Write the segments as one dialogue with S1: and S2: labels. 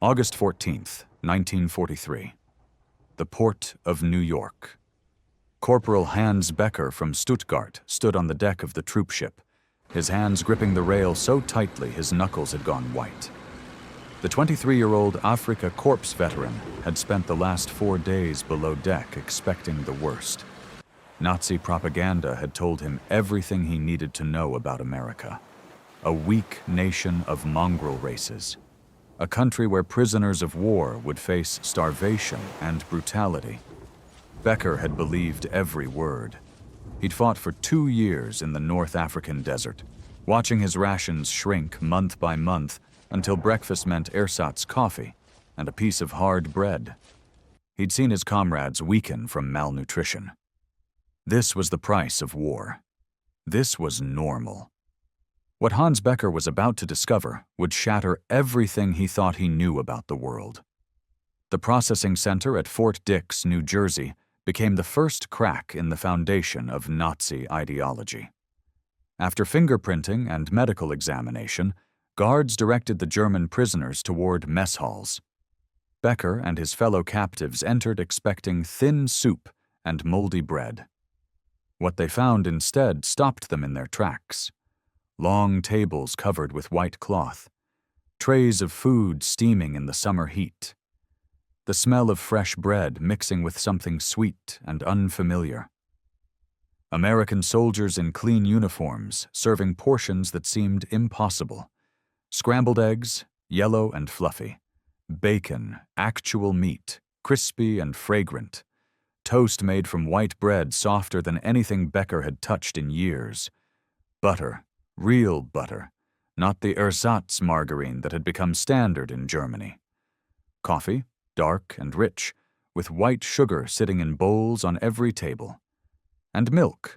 S1: August 14th, 1943. The port of New York. Corporal Hans Becker from Stuttgart stood on the deck of the troop ship, his hands gripping the rail so tightly his knuckles had gone white. The 23-year-old Afrika Korps veteran had spent the last 4 days below deck expecting the worst. Nazi propaganda had told him everything he needed to know about America. A weak nation of mongrel races. A country where prisoners of war would face starvation and brutality. Becker had believed every word. He'd fought for 2 years in the North African desert, watching his rations shrink month by month until breakfast meant ersatz coffee and a piece of hard bread. He'd seen his comrades weaken from malnutrition. This was the price of war. This was normal. What Hans Becker was about to discover would shatter everything he thought he knew about the world. The processing center at Fort Dix, New Jersey, became the first crack in the foundation of Nazi ideology. After fingerprinting and medical examination, guards directed the German prisoners toward mess halls. Becker and his fellow captives entered expecting thin soup and moldy bread. What they found instead stopped them in their tracks. Long tables covered with white cloth, trays of food steaming in the summer heat, the smell of fresh bread mixing with something sweet and unfamiliar. American soldiers in clean uniforms serving portions that seemed impossible. Scrambled eggs, yellow and fluffy. Bacon, actual meat, crispy and fragrant. Toast made from white bread softer than anything Becker had touched in years. Butter. Real butter, not the ersatz margarine that had become standard in Germany. Coffee, dark and rich, with white sugar sitting in bowls on every table. And milk.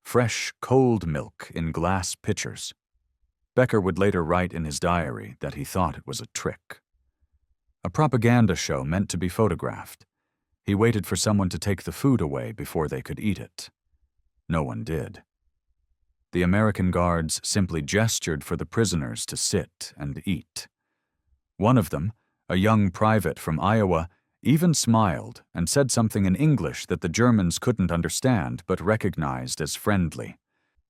S1: Fresh, cold milk in glass pitchers. Becker would later write in his diary that he thought it was a trick. A propaganda show meant to be photographed. He waited for someone to take the food away before they could eat it. No one did. The American guards simply gestured for the prisoners to sit and eat. One of them, a young private from Iowa, even smiled and said something in English that the Germans couldn't understand but recognized as friendly.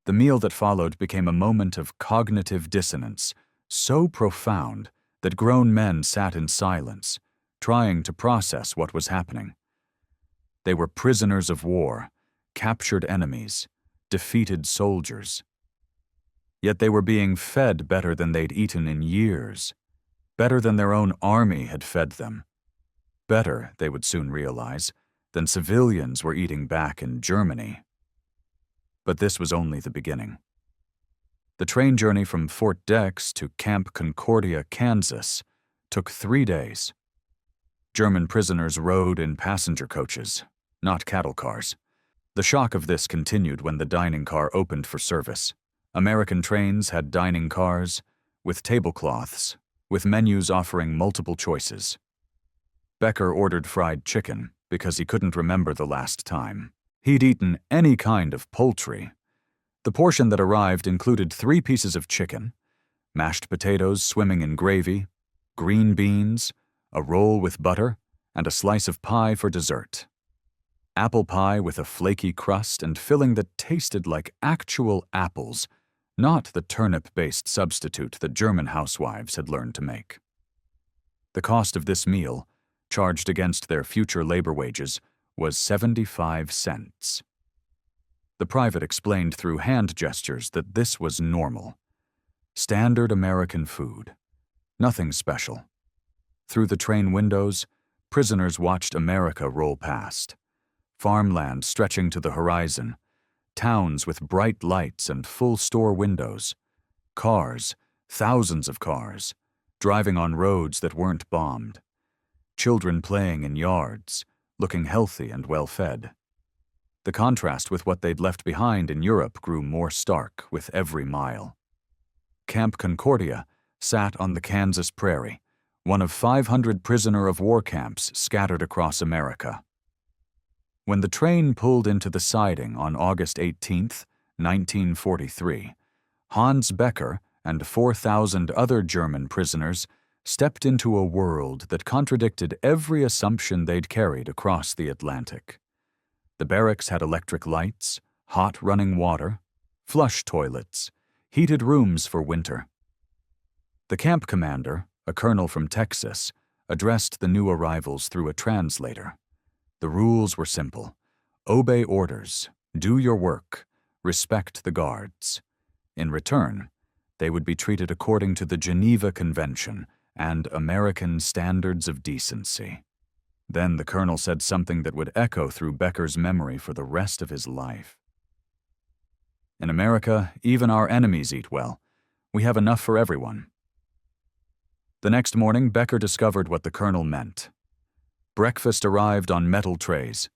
S1: The meal that followed became a moment of cognitive dissonance, so profound that grown men sat in silence, trying to process what was happening. They were prisoners of war, captured enemies, defeated soldiers. Yet they were being fed better than they'd eaten in years, better than their own army had fed them. Better, they would soon realize, than civilians were eating back in Germany. But this was only the beginning. The train journey from Fort Dix to Camp Concordia, Kansas, took 3 days. German prisoners rode in passenger coaches, not cattle cars. The shock of this continued when the dining car opened for service. American trains had dining cars, with tablecloths, with menus offering multiple choices. Becker ordered fried chicken because he couldn't remember the last time. He'd eaten any kind of poultry. The portion that arrived included 3 pieces of chicken, mashed potatoes swimming in gravy, green beans, a roll with butter, and a slice of pie for dessert. Apple pie with a flaky crust and filling that tasted like actual apples, not the turnip-based substitute that German housewives had learned to make. The cost of this meal, charged against their future labor wages, was 75 cents. The private explained through hand gestures that this was normal. Standard American food. Nothing special. Through the train windows, prisoners watched America roll past. Farmland stretching to the horizon, towns with bright lights and full store windows, cars, thousands of cars, driving on roads that weren't bombed, children playing in yards, looking healthy and well-fed. The contrast with what they'd left behind in Europe grew more stark with every mile. Camp Concordia sat on the Kansas prairie, one of 500 prisoner-of-war camps scattered across America. When the train pulled into the siding on August 18th, 1943, Hans Becker and 4,000 other German prisoners stepped into a world that contradicted every assumption they'd carried across the Atlantic. The barracks had electric lights, hot running water, flush toilets, heated rooms for winter. The camp commander, a colonel from Texas, addressed the new arrivals through a translator. The rules were simple. Obey orders, do your work, respect the guards. In return, they would be treated according to the Geneva Convention and American standards of decency. Then the colonel said something that would echo through Becker's memory for the rest of his life. In America, even our enemies eat well. We have enough for everyone. The next morning, Becker discovered what the colonel meant. Breakfast arrived on metal trays: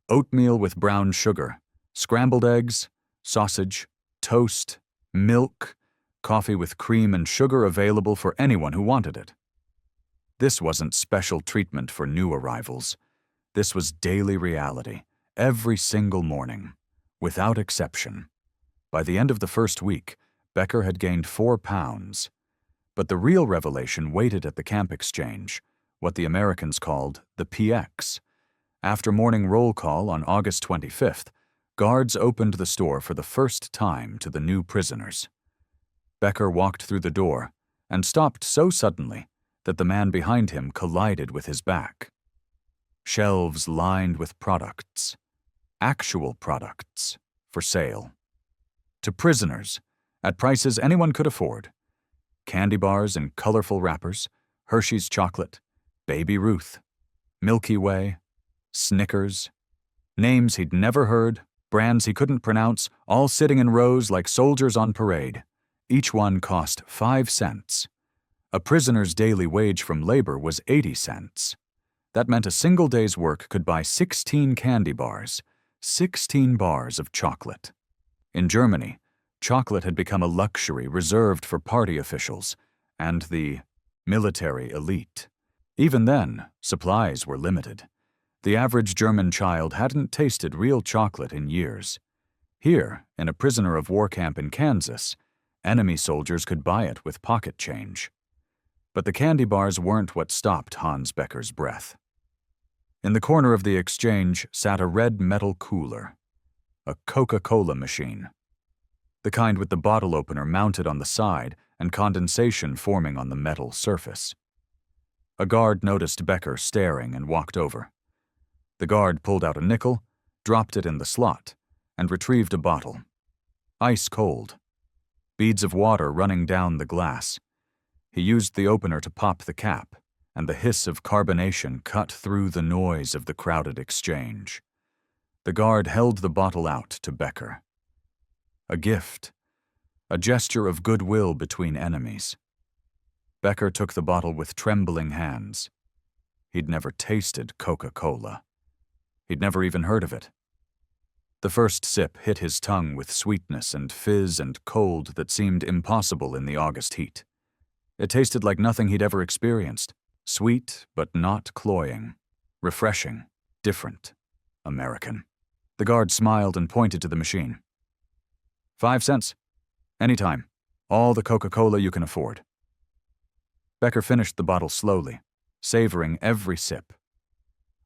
S1: oatmeal with brown sugar, scrambled eggs, sausage, toast, milk, coffee with cream and sugar available for anyone who wanted it. This wasn't special treatment for new arrivals. This was daily reality, every single morning, without exception. By the end of the first week, Becker had gained 4 pounds. But the real revelation waited at the camp exchange, what the Americans called the PX. After morning roll call on August 25th, guards opened the store for the first time to the new prisoners. Becker walked through the door and stopped so suddenly that the man behind him collided with his back. Shelves lined with products, actual products, for sale. To prisoners, at prices anyone could afford. Candy bars in colorful wrappers, Hershey's chocolate, Baby Ruth, Milky Way, Snickers, names he'd never heard, brands he couldn't pronounce, all sitting in rows like soldiers on parade. Each one cost 5 cents. A prisoner's daily wage from labor was 80 cents. That meant a single day's work could buy 16 candy bars, 16 bars of chocolate. In Germany, chocolate had become a luxury reserved for party officials and the military elite. Even then, supplies were limited. The average German child hadn't tasted real chocolate in years. Here, in a prisoner of war camp in Kansas, enemy soldiers could buy it with pocket change. But the candy bars weren't what stopped Hans Becker's breath. In the corner of the exchange sat a red metal cooler, a Coca-Cola machine. The kind with the bottle opener mounted on the side and condensation forming on the metal surface. A guard noticed Becker staring and walked over. The guard pulled out a nickel, dropped it in the slot, and retrieved a bottle. Ice cold. Beads of water running down the glass. He used the opener to pop the cap, and the hiss of carbonation cut through the noise of the crowded exchange. The guard held the bottle out to Becker. A gift, a gesture of goodwill between enemies. Becker took the bottle with trembling hands. He'd never tasted Coca-Cola. He'd never even heard of it. The first sip hit his tongue with sweetness and fizz and cold that seemed impossible in the August heat. It tasted like nothing he'd ever experienced. Sweet, but not cloying. Refreshing. Different. American. The guard smiled and pointed to the machine. 5 cents. Anytime. All the Coca-Cola you can afford. Becker finished the bottle slowly, savoring every sip.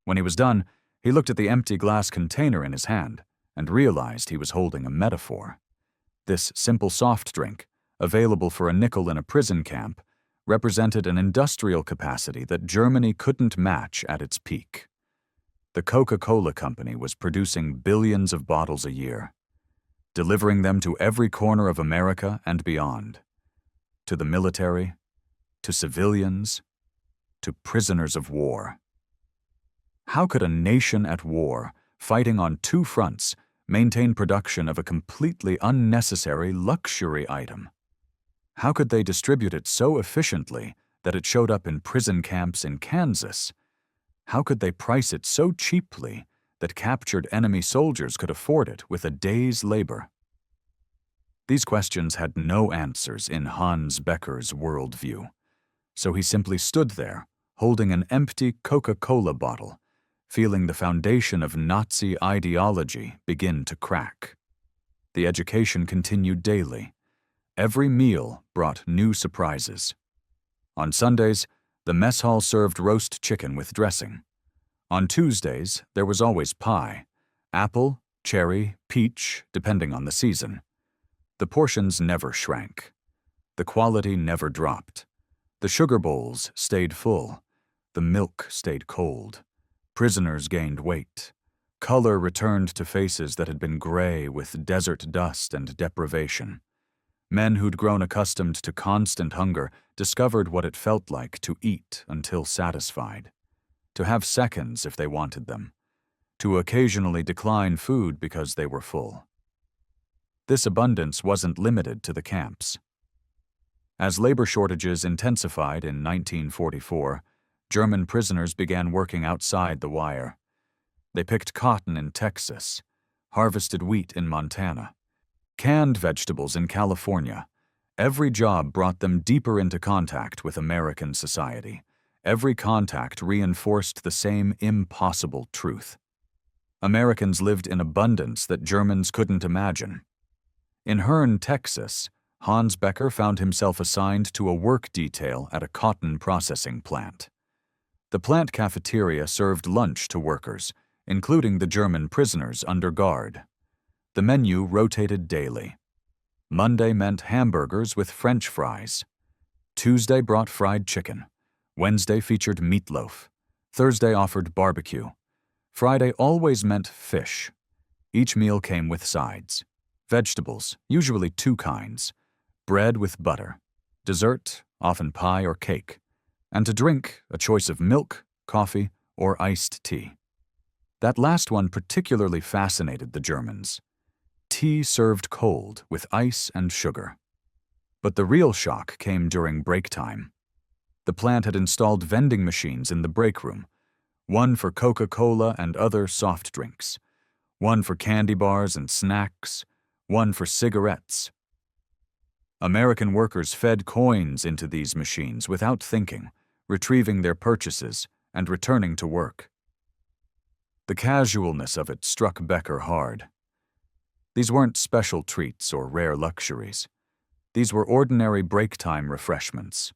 S1: When he was done, he looked at the empty glass container in his hand and realized he was holding a metaphor. This simple soft drink, available for a nickel in a prison camp, represented an industrial capacity that Germany couldn't match at its peak. The Coca-Cola Company was producing billions of bottles a year, delivering them to every corner of America and beyond, to the military, to civilians, to prisoners of war. How could a nation at war, fighting on 2 fronts, maintain production of a completely unnecessary luxury item? How could they distribute it so efficiently that it showed up in prison camps in Kansas? How could they price it so cheaply that captured enemy soldiers could afford it with a day's labor? These questions had no answers in Hans Becker's worldview, so he simply stood there, holding an empty Coca-Cola bottle, feeling the foundation of Nazi ideology begin to crack. The education continued daily. Every meal brought new surprises. On Sundays, The mess hall served roast chicken with dressing. On Tuesdays, there was always pie, apple, cherry, peach, depending on the season. The portions never shrank. The quality never dropped. The sugar bowls stayed full. The milk stayed cold. Prisoners gained weight. Color returned to faces that had been gray with desert dust and deprivation. Men who'd grown accustomed to constant hunger discovered what it felt like to eat until satisfied, to have seconds if they wanted them, to occasionally decline food because they were full. This abundance wasn't limited to the camps. As labor shortages intensified in 1944, German prisoners began working outside the wire. They picked cotton in Texas, harvested wheat in Montana, canned vegetables in California. Every job brought them deeper into contact with American society. Every contact reinforced the same impossible truth. Americans lived in abundance that Germans couldn't imagine. In Hearne, Texas, Hans Becker found himself assigned to a work detail at a cotton processing plant. The plant cafeteria served lunch to workers, including the German prisoners under guard. The menu rotated daily. Monday meant hamburgers with French fries. Tuesday brought fried chicken. Wednesday featured meatloaf. Thursday offered barbecue. Friday always meant fish. Each meal came with sides. Vegetables, usually 2 kinds. Bread with butter. Dessert, often pie or cake. And to drink, a choice of milk, coffee, or iced tea. That last one particularly fascinated the Germans. Tea served cold with ice and sugar. But the real shock came during break time. The plant had installed vending machines in the break room, one for Coca-Cola and other soft drinks, one for candy bars and snacks, one for cigarettes. American workers fed coins into these machines without thinking, retrieving their purchases and returning to work. The casualness of it struck Becker hard. These weren't special treats or rare luxuries. These were ordinary break-time refreshments.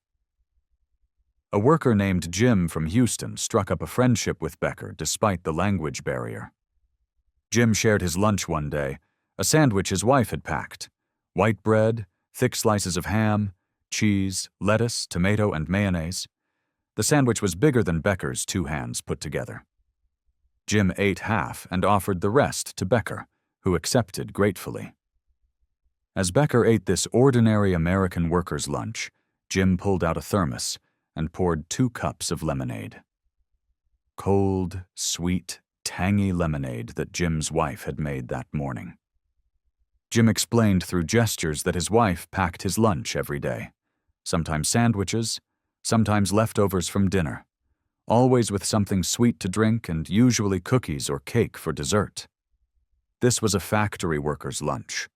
S1: A worker named Jim from Houston struck up a friendship with Becker despite the language barrier. Jim shared his lunch one day, a sandwich his wife had packed. White bread, thick slices of ham, cheese, lettuce, tomato, and mayonnaise. The sandwich was bigger than Becker's 2 hands put together. Jim ate half and offered the rest to Becker, who accepted gratefully. As Becker ate this ordinary American worker's lunch, Jim pulled out a thermos and poured 2 cups of lemonade. Cold, sweet, tangy lemonade that Jim's wife had made that morning. Jim explained through gestures that his wife packed his lunch every day, sometimes sandwiches, sometimes leftovers from dinner, always with something sweet to drink and usually cookies or cake for dessert. This was a factory worker's lunch,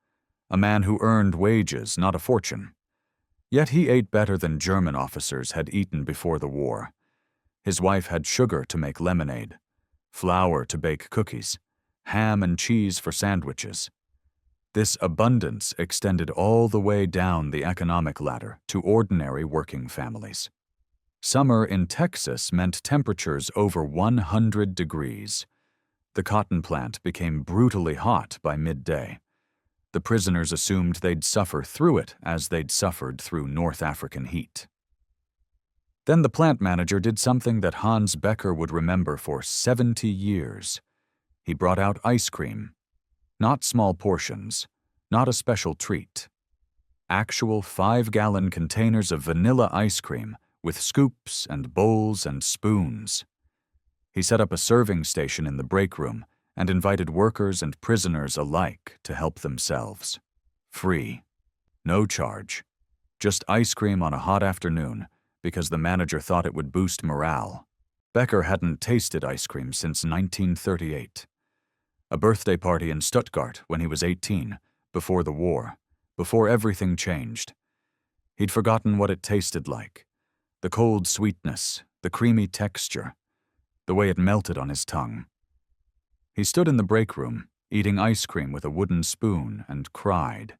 S1: a man who earned wages, not a fortune. Yet he ate better than German officers had eaten before the war. His wife had sugar to make lemonade, flour to bake cookies, ham and cheese for sandwiches. This abundance extended all the way down the economic ladder to ordinary working families. Summer in Texas meant temperatures over 100 degrees. The cotton plant became brutally hot by midday. The prisoners assumed they'd suffer through it as they'd suffered through North African heat. Then the plant manager did something that Hans Becker would remember for 70 years. He brought out ice cream. Not small portions, not a special treat. Actual 5-gallon containers of vanilla ice cream with scoops and bowls and spoons. He set up a serving station in the break room and invited workers and prisoners alike to help themselves. Free. No charge. Just ice cream on a hot afternoon because the manager thought it would boost morale. Becker hadn't tasted ice cream since 1938. A birthday party in Stuttgart when he was 18, before the war, before everything changed. He'd forgotten what it tasted like. The cold sweetness, the creamy texture, the way it melted on his tongue. He stood in the break room, eating ice cream with a wooden spoon, and cried.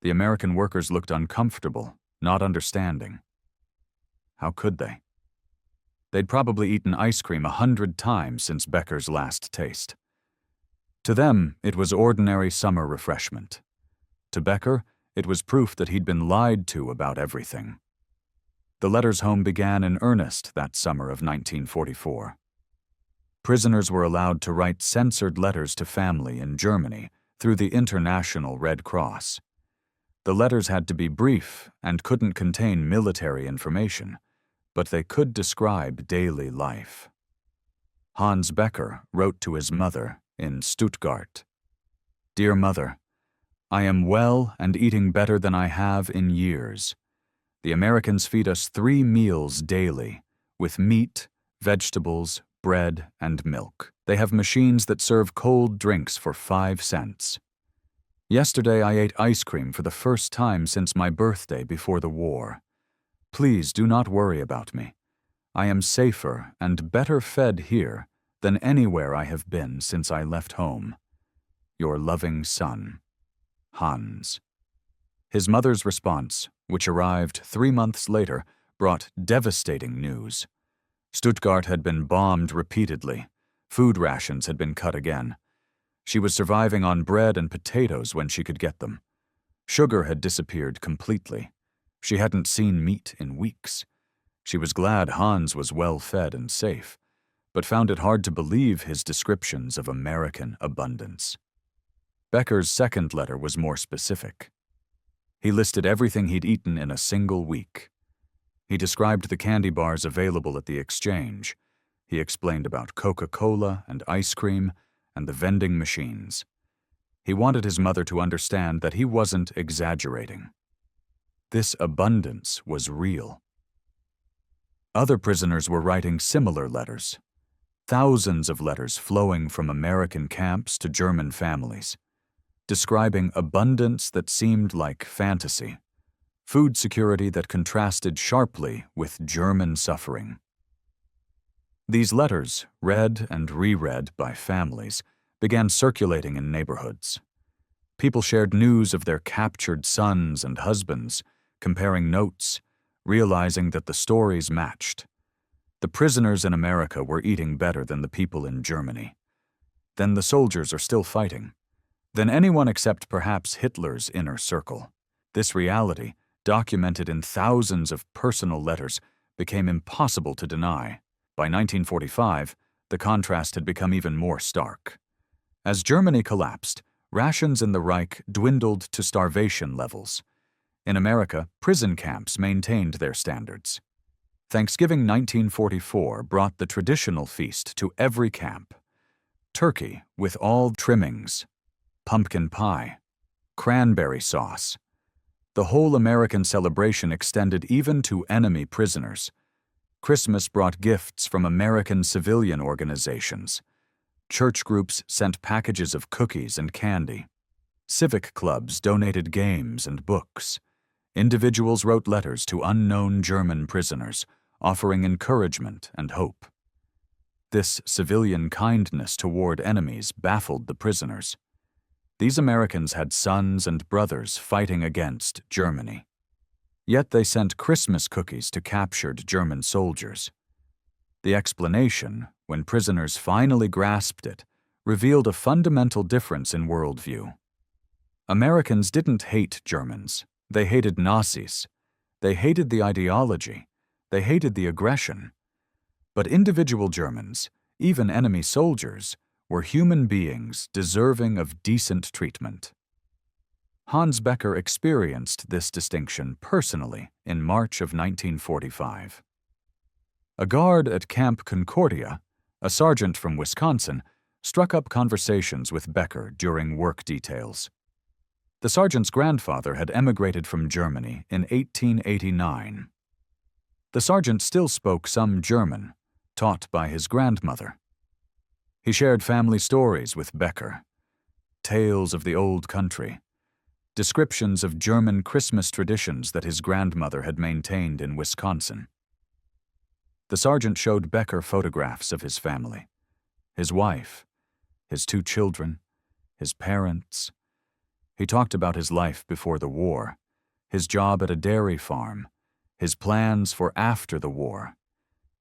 S1: The American workers looked uncomfortable, not understanding. How could they? They'd probably eaten ice cream 100 times since Becker's last taste. To them, it was ordinary summer refreshment. To Becker, it was proof that he'd been lied to about everything. The letters home began in earnest that summer of 1944. Prisoners were allowed to write censored letters to family in Germany through the International Red Cross. The letters had to be brief and couldn't contain military information, but they could describe daily life. Hans Becker wrote to his mother in Stuttgart, "Dear Mother, I am well and eating better than I have in years. The Americans feed us 3 meals daily, with meat, vegetables, bread, and milk. They have machines that serve cold drinks for 5 cents. Yesterday I ate ice cream for the first time since my birthday before the war. Please do not worry about me. I am safer and better fed here than anywhere I have been since I left home. Your loving son, Hans." His mother's response, which arrived 3 months later, brought devastating news. Stuttgart had been bombed repeatedly. Food rations had been cut again. She was surviving on bread and potatoes when she could get them. Sugar had disappeared completely. She hadn't seen meat in weeks. She was glad Hans was well fed and safe, but found it hard to believe his descriptions of American abundance. Becker's second letter was more specific. He listed everything he'd eaten in a single week. He described the candy bars available at the exchange. He explained about Coca-Cola and ice cream and the vending machines. He wanted his mother to understand that he wasn't exaggerating. This abundance was real. Other prisoners were writing similar letters. Thousands of letters flowing from American camps to German families, describing abundance that seemed like fantasy, food security that contrasted sharply with German suffering. These letters, read and reread by families, began circulating in neighborhoods. People shared news of their captured sons and husbands, comparing notes, realizing that the stories matched. The prisoners in America were eating better than the people in Germany. Then the soldiers are still fighting. Than anyone except perhaps Hitler's inner circle. This reality, documented in thousands of personal letters, became impossible to deny. By 1945, the contrast had become even more stark. As Germany collapsed, rations in the Reich dwindled to starvation levels. In America, prison camps maintained their standards. Thanksgiving 1944 brought the traditional feast to every camp. Turkey with all trimmings, pumpkin pie, cranberry sauce. The whole American celebration extended even to enemy prisoners. Christmas brought gifts from American civilian organizations. Church groups sent packages of cookies and candy. Civic clubs donated games and books. Individuals wrote letters to unknown German prisoners, offering encouragement and hope. This civilian kindness toward enemies baffled the prisoners. These Americans had sons and brothers fighting against Germany. Yet they sent Christmas cookies to captured German soldiers. The explanation, when prisoners finally grasped it, revealed a fundamental difference in worldview. Americans didn't hate Germans. They hated Nazis. They hated the ideology. They hated the aggression. But individual Germans, even enemy soldiers, were human beings deserving of decent treatment. Hans Becker experienced this distinction personally in March of 1945. A guard at Camp Concordia, a sergeant from Wisconsin, struck up conversations with Becker during work details. The sergeant's grandfather had emigrated from Germany in 1889. The sergeant still spoke some German, taught by his grandmother. He shared family stories with Becker, tales of the old country, descriptions of German Christmas traditions that his grandmother had maintained in Wisconsin. The sergeant showed Becker photographs of his family, his wife, his 2 children, his parents. He talked about his life before the war, his job at a dairy farm, his plans for after the war.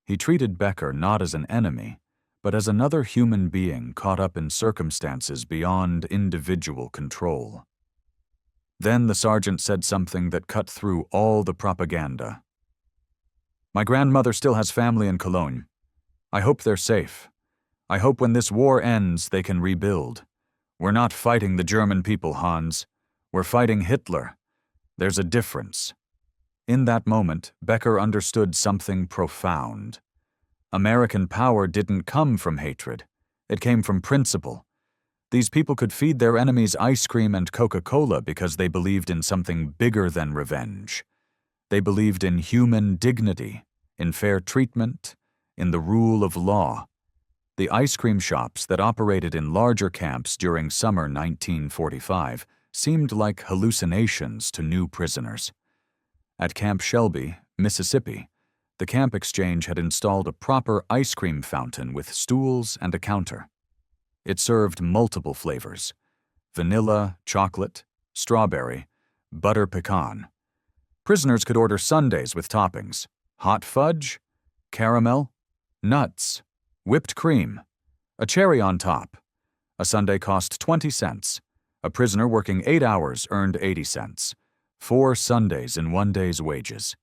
S1: He treated Becker not as an enemy, but as another human being caught up in circumstances beyond individual control. Then the sergeant said something that cut through all the propaganda. "My grandmother still has family in Cologne. I hope they're safe. I hope when this war ends they can rebuild. We're not fighting the German people, Hans. We're fighting Hitler. There's a difference." In that moment, Becker understood something profound. American power didn't come from hatred. It came from principle. These people could feed their enemies ice cream and Coca-Cola because they believed in something bigger than revenge. They believed in human dignity, in fair treatment, in the rule of law. The ice cream shops that operated in larger camps during summer 1945 seemed like hallucinations to new prisoners. At Camp Shelby, Mississippi, the camp exchange had installed a proper ice cream fountain with stools and a counter. It served multiple flavors: vanilla, chocolate, strawberry, butter pecan. Prisoners could order sundaes with toppings: hot fudge, caramel, nuts, whipped cream, a cherry on top. A sundae cost 20 cents. A prisoner working 8 hours earned 80 cents. 4 sundaes in one day's wages.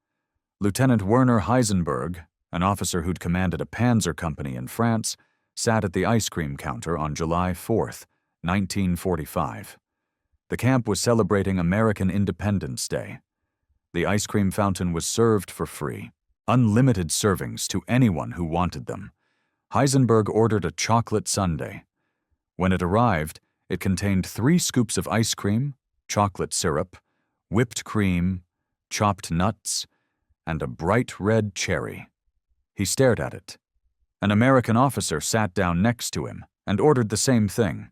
S1: Lieutenant Werner Heisenberg, an officer who'd commanded a panzer company in France, sat at the ice cream counter on July 4th, 1945. The camp was celebrating American Independence Day. The ice cream fountain was served for free, unlimited servings to anyone who wanted them. Heisenberg ordered a chocolate sundae. When it arrived, it contained 3 scoops of ice cream, chocolate syrup, whipped cream, chopped nuts, and a bright red cherry. He stared at it. An American officer sat down next to him and ordered the same thing.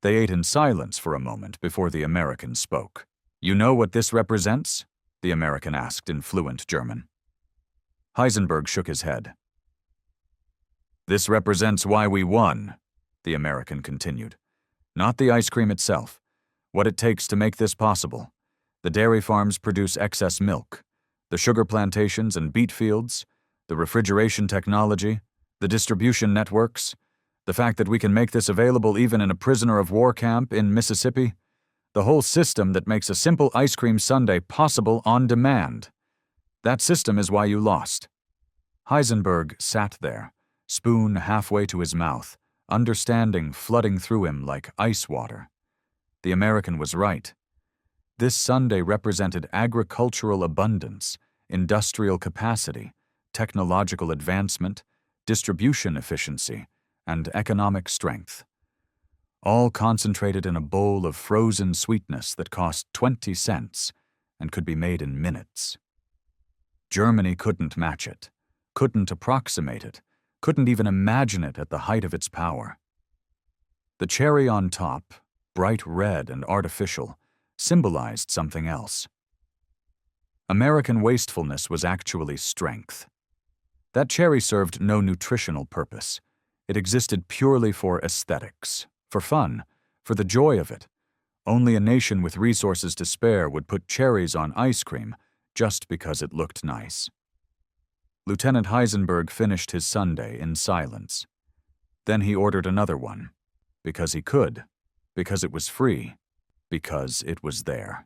S1: They ate in silence for a moment before the American spoke. "You know what this represents?" the American asked in fluent German. Heisenberg shook his head. "This represents why we won," the American continued. "Not the ice cream itself. What it takes to make this possible. The dairy farms produce excess milk. The sugar plantations and beet fields, the refrigeration technology, the distribution networks, the fact that we can make this available even in a prisoner of war camp in Mississippi, the whole system that makes a simple ice cream sundae possible on demand. That system is why you lost." Heisenberg sat there, spoon halfway to his mouth, understanding flooding through him like ice water. The American was right. This sundae represented agricultural abundance, industrial capacity, technological advancement, distribution efficiency, and economic strength. All concentrated in a bowl of frozen sweetness that cost 20 cents and could be made in minutes. Germany couldn't match it, couldn't approximate it, couldn't even imagine it at the height of its power. The cherry on top, bright red and artificial, symbolized something else. American wastefulness was actually strength. That cherry served no nutritional purpose. It existed purely for aesthetics, for fun, for the joy of it. Only a nation with resources to spare would put cherries on ice cream just because it looked nice. Lieutenant Heisenberg finished his sundae in silence. Then he ordered another one, because he could, because it was free, because it was there.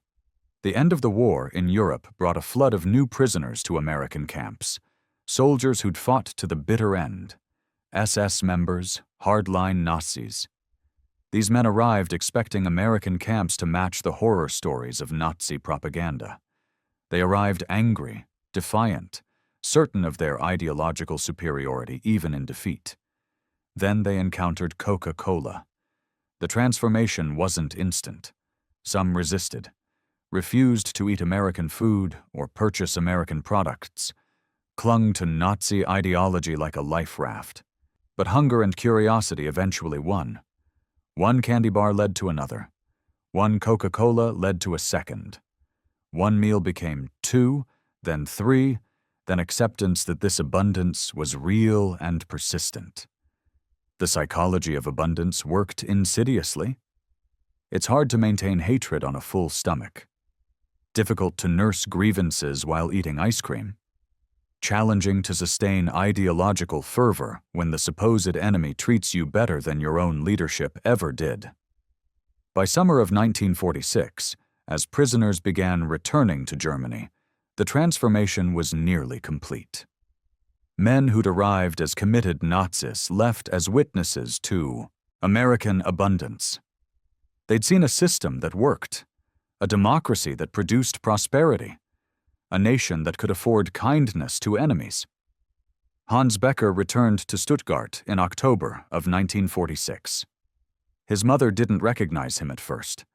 S1: The end of the war in Europe brought a flood of new prisoners to American camps, soldiers who'd fought to the bitter end, SS members, hardline Nazis. These men arrived expecting American camps to match the horror stories of Nazi propaganda. They arrived angry, defiant, certain of their ideological superiority even in defeat. Then they encountered Coca-Cola. The transformation wasn't instant. Some resisted, refused to eat American food or purchase American products, clung to Nazi ideology like a life raft. But hunger and curiosity eventually won. One candy bar led to another. One Coca-Cola led to a second. One meal became 2, then 3, then acceptance that this abundance was real and persistent. The psychology of abundance worked insidiously. It's hard to maintain hatred on a full stomach. difficult to nurse grievances while eating ice cream, challenging to sustain ideological fervor when the supposed enemy treats you better than your own leadership ever did. By summer of 1946, as prisoners began returning to Germany, the transformation was nearly complete. Men who'd arrived as committed Nazis left as witnesses to American abundance. They'd seen a system that worked, a democracy that produced prosperity, a nation that could afford kindness to enemies. Hans Becker returned to Stuttgart in October of 1946. His mother didn't recognize him at first.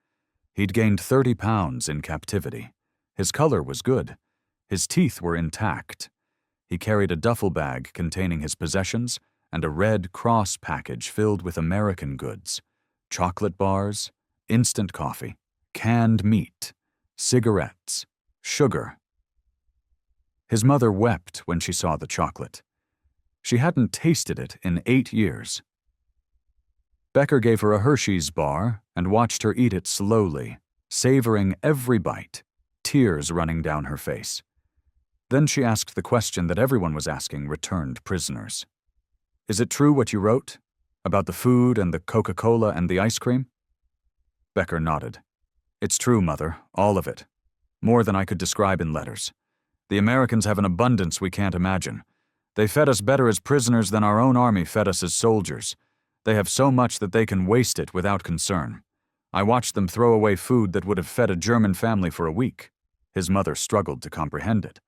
S1: He'd gained 30 pounds in captivity. His color was good. His teeth were intact. He carried a duffel bag containing his possessions and a Red Cross package filled with American goods, chocolate bars, instant coffee, canned meat, cigarettes, sugar. His mother wept when she saw the chocolate. She hadn't tasted it in 8 years. Becker gave her a Hershey's bar and watched her eat it slowly, savoring every bite, tears running down her face. Then she asked the question that everyone was asking returned prisoners. "Is it true what you wrote? About the food and the Coca-Cola and the ice cream?" Becker nodded. "It's true, Mother, all of it. More than I could describe in letters. The Americans have an abundance we can't imagine. They fed us better as prisoners than our own army fed us as soldiers. They have so much that they can waste it without concern. I watched them throw away food that would have fed a German family for a week." His mother struggled to comprehend it.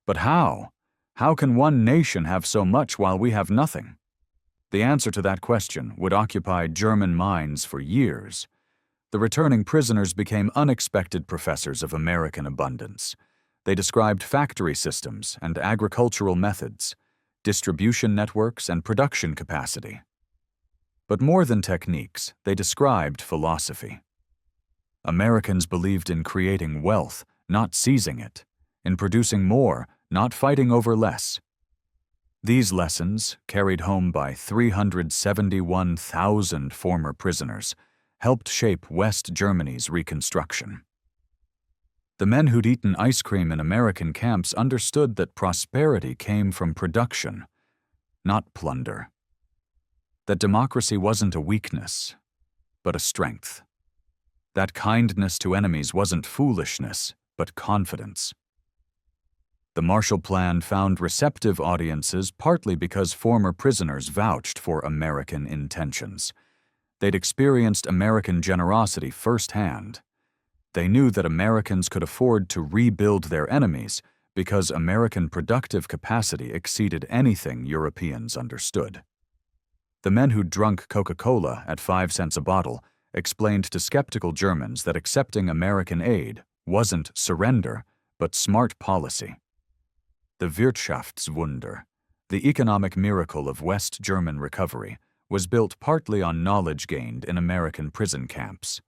S1: "But how? How can one nation have so much while we have nothing?" The answer to that question would occupy German minds for years. The returning prisoners became unexpected professors of American abundance. They described factory systems and agricultural methods, distribution networks and production capacity. But more than techniques, they described philosophy. Americans believed in creating wealth, not seizing it, in producing more, not fighting over less. These lessons, carried home by 371,000 former prisoners, helped shape West Germany's reconstruction. The men who'd eaten ice cream in American camps understood that prosperity came from production, not plunder. That democracy wasn't a weakness, but a strength. That kindness to enemies wasn't foolishness, but confidence. The Marshall Plan found receptive audiences partly because former prisoners vouched for American intentions. They'd experienced American generosity firsthand. They knew that Americans could afford to rebuild their enemies because American productive capacity exceeded anything Europeans understood. The men who'd drunk Coca-Cola at 5 cents a bottle explained to skeptical Germans that accepting American aid wasn't surrender, but smart policy. The Wirtschaftswunder, the economic miracle of West German recovery, was built partly on knowledge gained in American prison camps.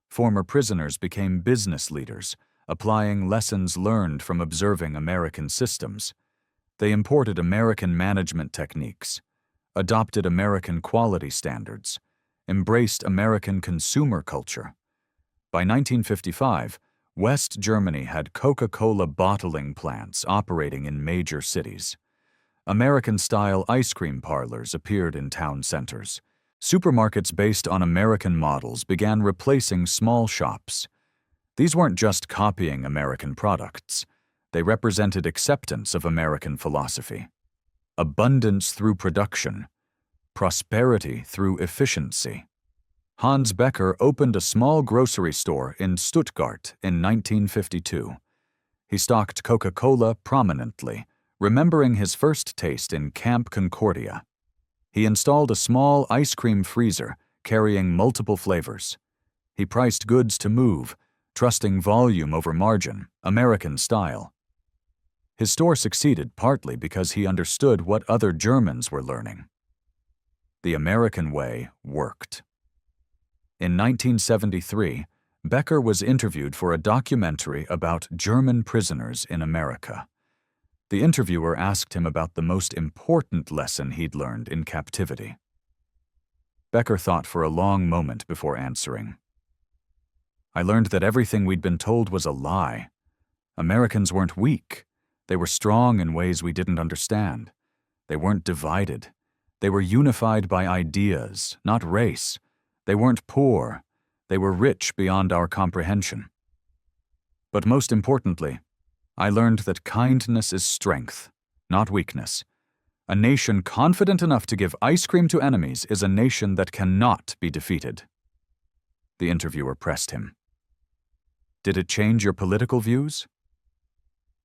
S1: Former prisoners became business leaders, applying lessons learned from observing American systems. They imported American management techniques, adopted American quality standards, embraced American consumer culture. By 1955, West Germany had Coca-Cola bottling plants operating in major cities. American-style ice cream parlors appeared in town centers. Supermarkets based on American models began replacing small shops. These weren't just copying American products. They represented acceptance of American philosophy. Abundance through production, prosperity through efficiency. Hans Becker opened a small grocery store in Stuttgart in 1952. He stocked Coca-Cola prominently, remembering his first taste in Camp Concordia. He installed a small ice cream freezer carrying multiple flavors. He priced goods to move, trusting volume over margin, American style. His store succeeded partly because he understood what other Germans were learning. The American way worked. In 1973, Becker was interviewed for a documentary about German prisoners in America. The interviewer asked him about the most important lesson he'd learned in captivity. Becker thought for a long moment before answering. "I learned that everything we'd been told was a lie. Americans weren't weak. They were strong in ways we didn't understand. They weren't divided. They were unified by ideas, not race. They weren't poor. They were rich beyond our comprehension. But most importantly, I learned that kindness is strength, not weakness. A nation confident enough to give ice cream to enemies is a nation that cannot be defeated. The interviewer pressed him. Did it change your political views?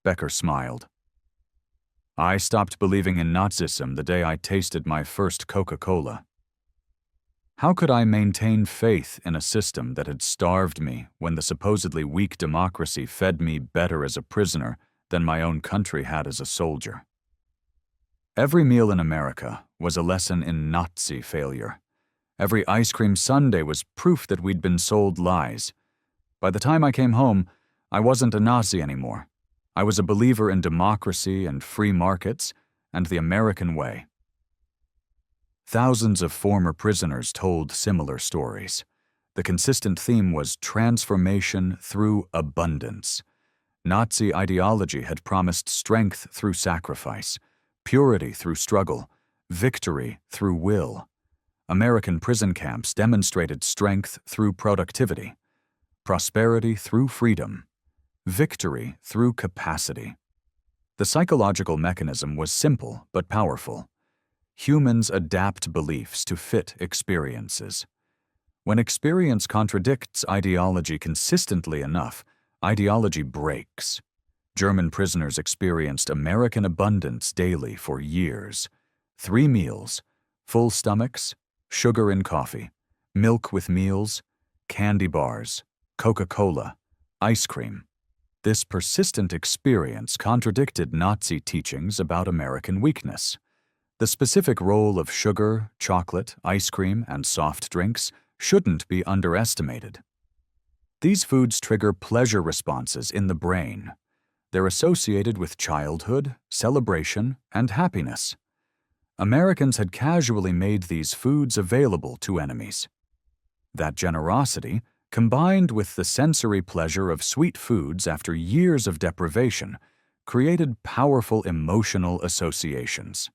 S1: Becker smiled. I stopped believing in Nazism the day I tasted my first Coca-Cola. How could I maintain faith in a system that had starved me when the supposedly weak democracy fed me better as a prisoner than my own country had as a soldier? Every meal in America was a lesson in Nazi failure. Every ice cream sundae was proof that we'd been sold lies. By the time I came home, I wasn't a Nazi anymore. I was a believer in democracy and free markets and the American way. Thousands of former prisoners told similar stories. The consistent theme was transformation through abundance. Nazi ideology had promised strength through sacrifice, purity through struggle, victory through will. American prison camps demonstrated strength through productivity, prosperity through freedom, victory through capacity. The psychological mechanism was simple but powerful. Humans adapt beliefs to fit experiences. When experience contradicts ideology consistently enough, ideology breaks. German prisoners experienced American abundance daily for years. 3 meals, full stomachs, sugar in coffee, milk with meals, candy bars, Coca-Cola, ice cream. This persistent experience contradicted Nazi teachings about American weakness. The specific role of sugar, chocolate, ice cream, and soft drinks shouldn't be underestimated. These foods trigger pleasure responses in the brain. They're associated with childhood, celebration, and happiness. Americans had casually made these foods available to enemies. That generosity, combined with the sensory pleasure of sweet foods after years of deprivation, created powerful emotional associations.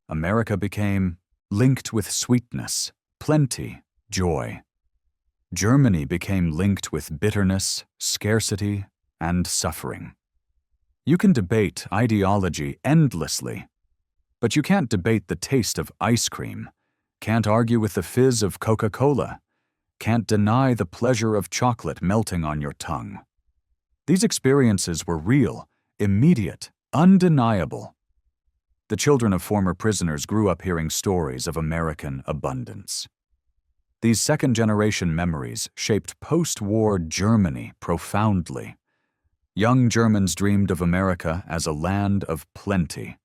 S1: America became linked with sweetness, plenty, joy. Germany became linked with bitterness, scarcity, and suffering. You can debate ideology endlessly, but you can't debate the taste of ice cream, can't argue with the fizz of Coca-Cola, can't deny the pleasure of chocolate melting on your tongue. These experiences were real, immediate, undeniable. The children of former prisoners grew up hearing stories of American abundance. These second-generation memories shaped post-war Germany profoundly. Young Germans dreamed of America as a land of plenty.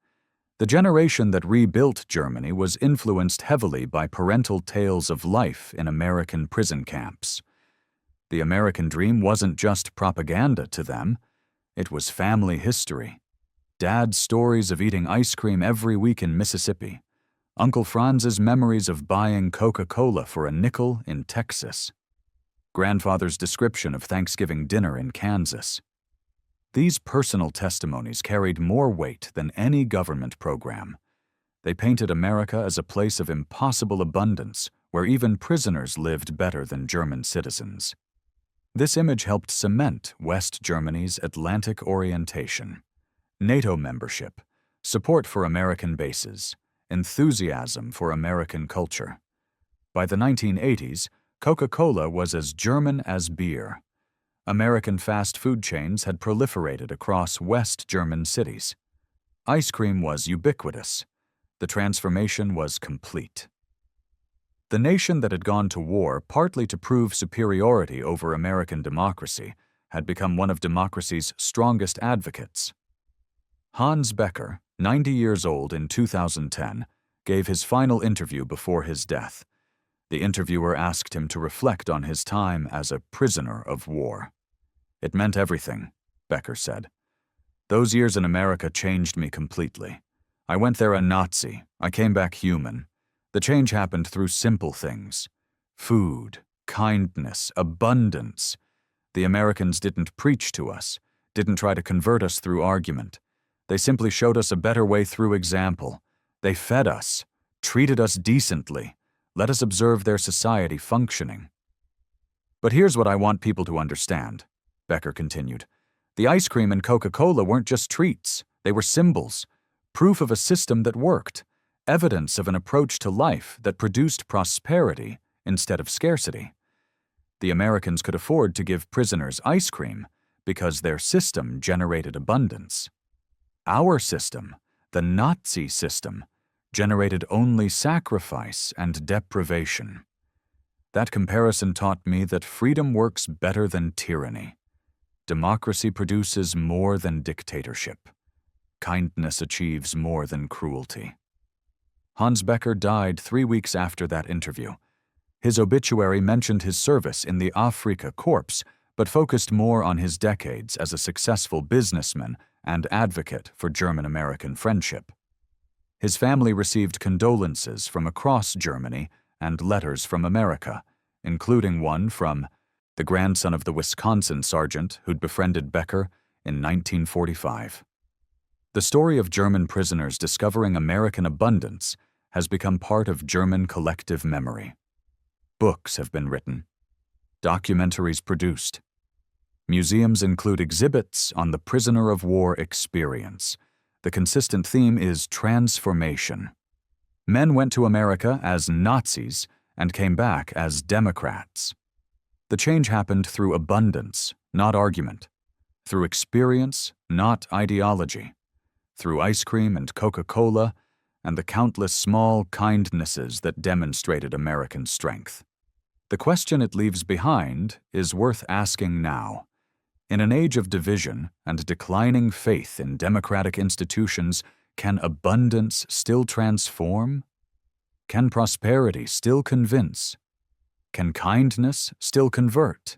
S1: The generation that rebuilt Germany was influenced heavily by parental tales of life in American prison camps. The American dream wasn't just propaganda to them, it was family history. Dad's stories of eating ice cream every week in Mississippi. Uncle Franz's memories of buying Coca-Cola for a nickel in Texas. Grandfather's description of Thanksgiving dinner in Kansas. These personal testimonies carried more weight than any government program. They painted America as a place of impossible abundance, where even prisoners lived better than German citizens. This image helped cement West Germany's Atlantic orientation. NATO membership, support for American bases, enthusiasm for American culture. By the 1980s, Coca-Cola was as German as beer. American fast food chains had proliferated across West German cities. Ice cream was ubiquitous. The transformation was complete. The nation that had gone to war partly to prove superiority over American democracy had become one of democracy's strongest advocates. Hans Becker, 90 years old in 2010, gave his final interview before his death. The interviewer asked him to reflect on his time as a prisoner of war. It meant everything, Becker said. Those years in America changed me completely. I went there a Nazi. I came back human. The change happened through simple things. Food, kindness, abundance. The Americans didn't preach to us. didn't try to convert us through argument. They simply showed us a better way through example. They fed us, treated us decently, let us observe their society functioning. But here's what I want people to understand, Becker continued. The ice cream and Coca-Cola weren't just treats, they were symbols, proof of a system that worked, evidence of an approach to life that produced prosperity instead of scarcity. The Americans could afford to give prisoners ice cream because their system generated abundance. Our system, the Nazi system, generated only sacrifice and deprivation. That comparison taught me that freedom works better than tyranny. Democracy produces more than dictatorship. Kindness achieves more than cruelty. Hans Becker died 3 weeks after that interview. His obituary mentioned his service in the Afrika Korps, but focused more on his decades as a successful businessman and advocate for German-American friendship. His family received condolences from across Germany and letters from America, including one from the grandson of the Wisconsin sergeant who'd befriended Becker in 1945. The story of German prisoners discovering American abundance has become part of German collective memory. Books have been written, documentaries produced. Museums include exhibits on the prisoner of war experience. The consistent theme is transformation. Men went to America as Nazis and came back as Democrats. The change happened through abundance, not argument, through experience, not ideology, through ice cream and Coca-Cola, and the countless small kindnesses that demonstrated American strength. The question it leaves behind is worth asking now. In an age of division and declining faith in democratic institutions, can abundance still transform? Can prosperity still convince? Can kindness still convert?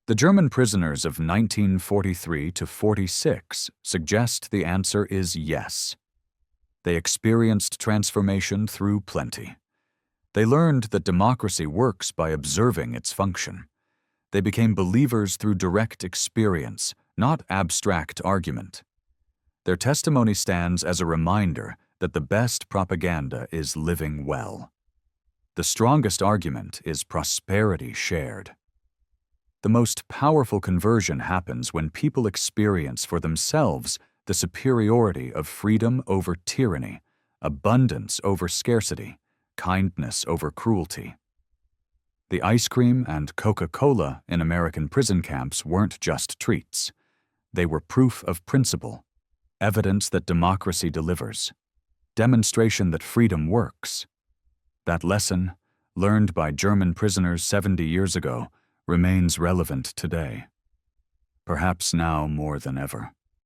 S1: The German prisoners of 1943 to 46 suggest the answer is yes. They experienced transformation through plenty. They learned that democracy works by observing its function. They became believers through direct experience, not abstract argument. Their testimony stands as a reminder that the best propaganda is living well. The strongest argument is prosperity shared. The most powerful conversion happens when people experience for themselves the superiority of freedom over tyranny, abundance over scarcity, kindness over cruelty. The ice cream and Coca-Cola in American prison camps weren't just treats. They were proof of principle, evidence that democracy delivers, demonstration that freedom works. That lesson, learned by German prisoners 70 years ago, remains relevant today, perhaps now more than ever.